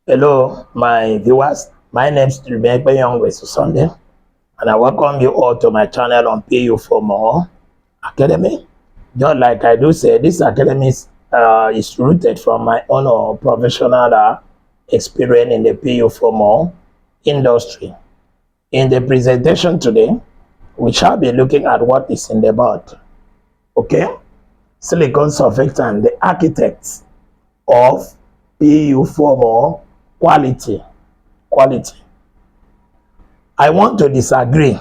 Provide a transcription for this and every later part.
Hello, my viewers. My name is Young Sunday, and I welcome you all to my channel on PU for More Academy. Just like I do say, this academy is rooted from my own professional experience in the PU for More industry. In the presentation today, we shall be looking at what is in the board. Okay, silicone surfactant, the architects of PU for More quality. I want to disagree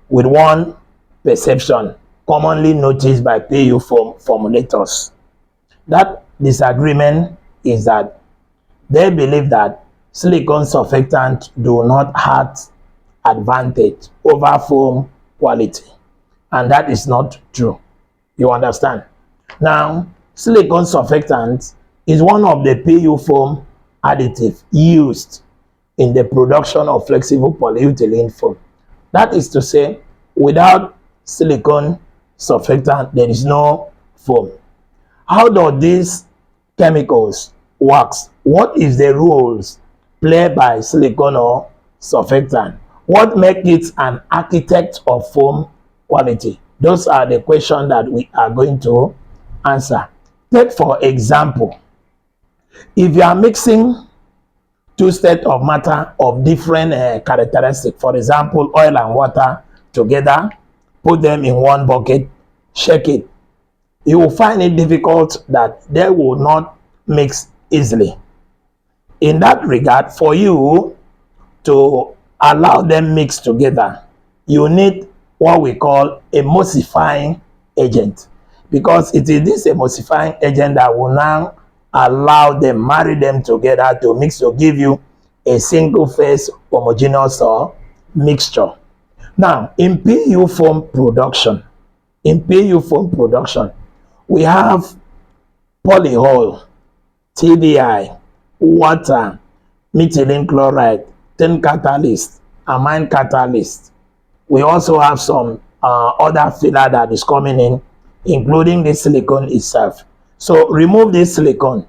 with one perception commonly noticed by PU formulators. That disagreement is that they believe that silicone surfactants do not have advantage over foam quality, and that is not true. You understand? Now, silicone surfactant is one of the PU foam additives used in the production of flexible polyurethane foam. That is to say, without silicone surfactant, there is no foam. How do these chemicals work? What is the rules played by silicone or surfactant? What makes it an architect of foam quality? Those are the questions that we are going to answer. Take for example, if you are mixing two states of matter of different characteristics, for example, oil and water together, put them in one bucket, shake it, you will find it difficult that they will not mix easily. In that regard, for you to allow them mix together, you need what we call emulsifying agent, because it is this emulsifying agent that will now allow them, marry them together to mix to give you a single phase homogeneous mixture. Now, in PU foam production, we have polyol, TDI, water, methylene chloride, tin catalyst, amine catalyst. We also have some other filler that is coming in, including the silicone itself. So remove this silicone.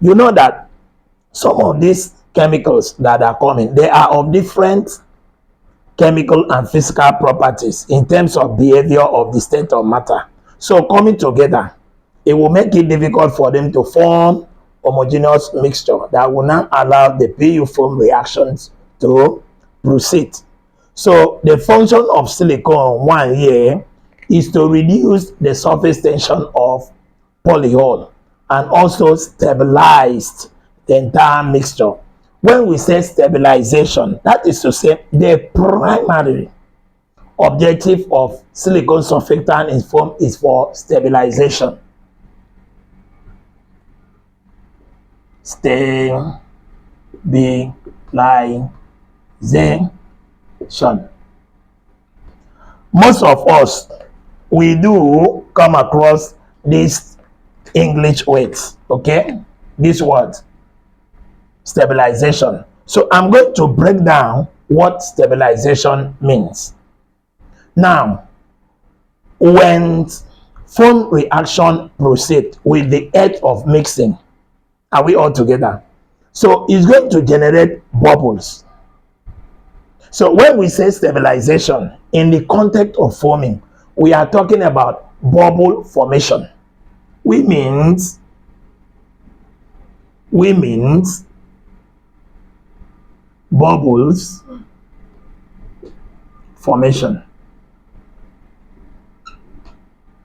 You know that some of these chemicals that are coming, they are of different chemical and physical properties in terms of behavior of the state of matter. So coming together, it will make it difficult for them to form homogeneous mixture that will now allow the PU foam reactions to proceed. So the function of silicone one here is to reduce the surface tension of polyol and also stabilize the entire mixture. When we say stabilization, that is to say the primary objective of silicone surfactant in foam is for stabilization. Stabilization. Most of us, we do come across these English words, okay? This word, stabilization. So I'm going to break down what stabilization means. Now, when foam reaction proceed with the aid of mixing, are we all together? So it's going to generate bubbles. So when we say stabilization in the context of foaming, we are talking about bubble formation. We means bubbles formation.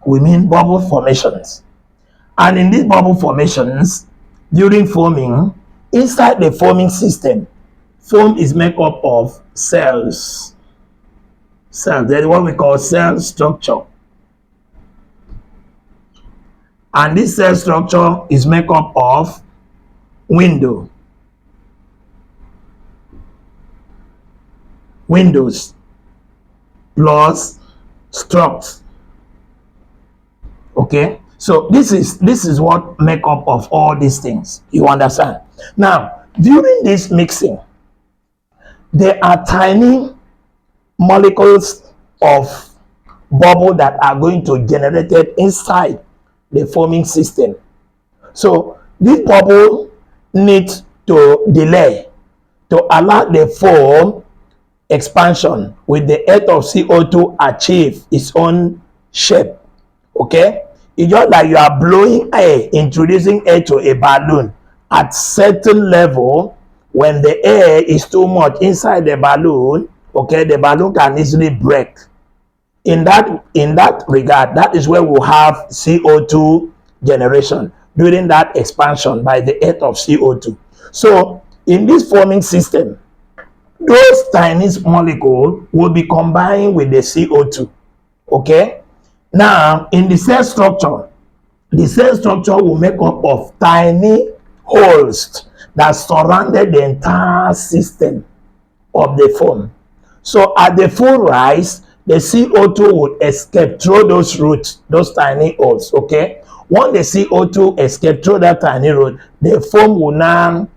We mean bubble formations. And in these bubble formations, during foaming, inside the foaming system, foam is made up of cells. That is what we call cell structure. And this cell structure is made up of windows plus struct. Okay, so this is what make up of all these things. You understand? Now, during this mixing, there are tiny molecules of bubble that are going to generate it inside the foaming system. So this bubble needs to delay, to allow the foam expansion with the aid of CO2 achieve its own shape. Okay, it's just like you are blowing air, introducing air to a balloon at certain level. When the air is too much inside the balloon, okay, the balloon can easily break. In that regard, that is where we have CO2 generation during that expansion by the aid of CO2. So in this forming system, those tiny molecules will be combined with the CO2. Okay, now in the cell structure will make up of tiny holes that surrounded the entire system of the foam. So at the full rise, the CO2 would escape through those roots, those tiny holes. Okay, once the CO2 escape through that tiny root, the foam will now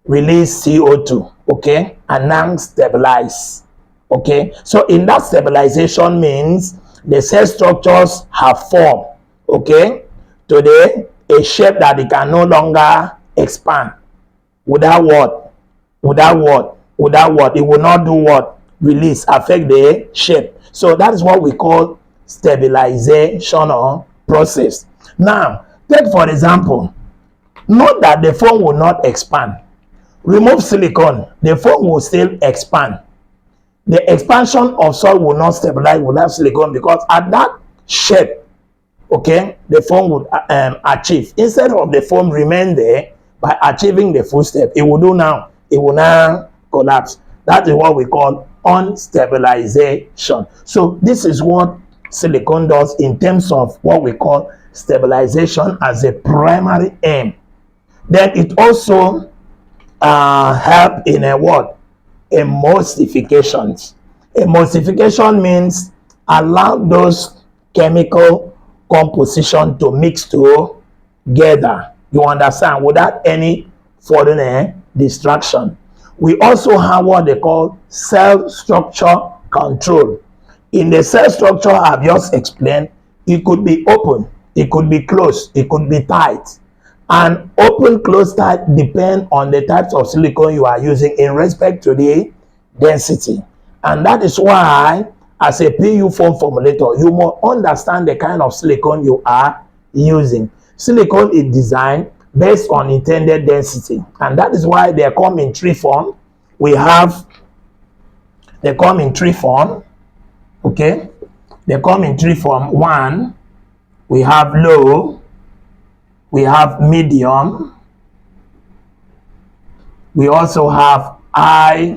release CO2, okay, and now stabilize. Okay, so in that stabilization means the cell structures have formed, okay, today a shape that it can no longer expand. Without what? It will not do what? Release, affect the shape. So that is what we call stabilization or process. Now, take for example, note that the foam will not expand. Remove silicone, the foam will still expand. The expansion of soil will not stabilize without silicone, because at that shape, okay, the foam would achieve. Instead of the foam remain there, by achieving the full step, it will now collapse. That is what we call unstabilization. So this is what silicone does in terms of what we call stabilization as a primary aim. Then it also help in a what? Emulsifications. Emulsification means allow those chemical composition to mix together. You understand? Without any foreign distraction. We also have what they call cell structure control. In the cell structure I've just explained, it could be open, it could be closed, it could be tight. And open, close, tight depend on the types of silicone you are using in respect to the density. And that is why, as a PU foam formulator, you must understand the kind of silicone you are using. Silicone is designed based on intended density, and that is why they come in three forms. They come in three forms. Okay, they come in three forms. One, we have low, we have medium, we also have high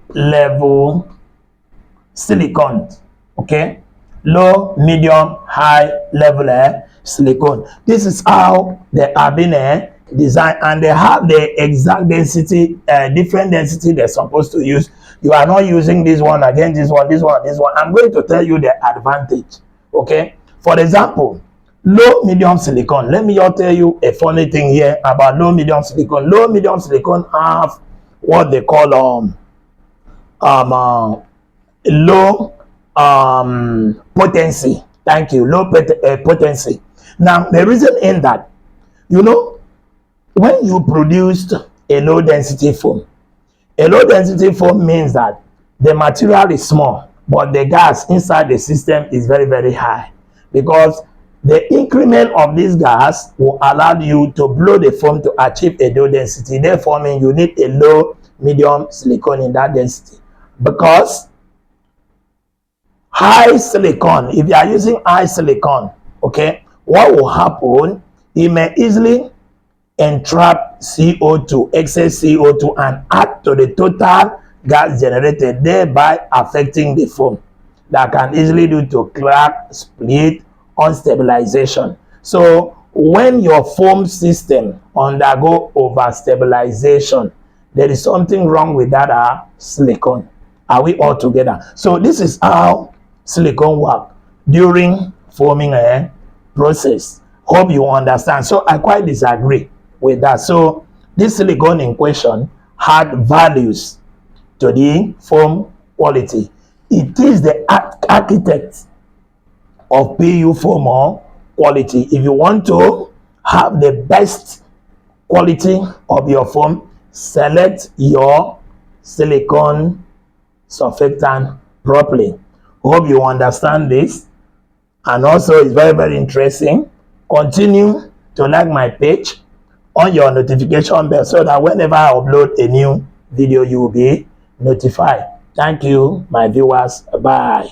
level silicone. Okay, low, medium, high level silicone. This is how they are being designed, and they have the exact density, different density they're supposed to use. You are not using this one against this one, this one, this one. I'm going to tell you the advantage. Okay, for example, low medium silicone. Let me just tell you a funny thing here about low medium silicone. Low medium silicone have what they call low potency. Thank you. Low potency. Now the reason in that, you know, when you produced a low density foam means that the material is small, but the gas inside the system is very, very high, because the increment of this gas will allow you to blow the foam to achieve a low density. Therefore, you need a low medium silicone in that density. Because high silicone, if you are using high silicone, okay, what will happen? It may easily entrap CO2, excess CO2, and add to the total gas generated, thereby affecting the foam. That can easily do to crack, split, unstabilization. So when your foam system undergo overstabilization, there is something wrong with that silicone. Are we all together? So this is how silicone work during forming a process. Hope you understand. So I quite disagree with that. So this silicone in question had values to the foam quality. It is the architect of PU foam quality. If you want to have the best quality of your foam, select your silicone surfactant properly. Hope you understand this, and also it's very, very interesting. Continue to like my page, on your notification bell, so that whenever I upload a new video, you will be notified. Thank you, my viewers. Bye.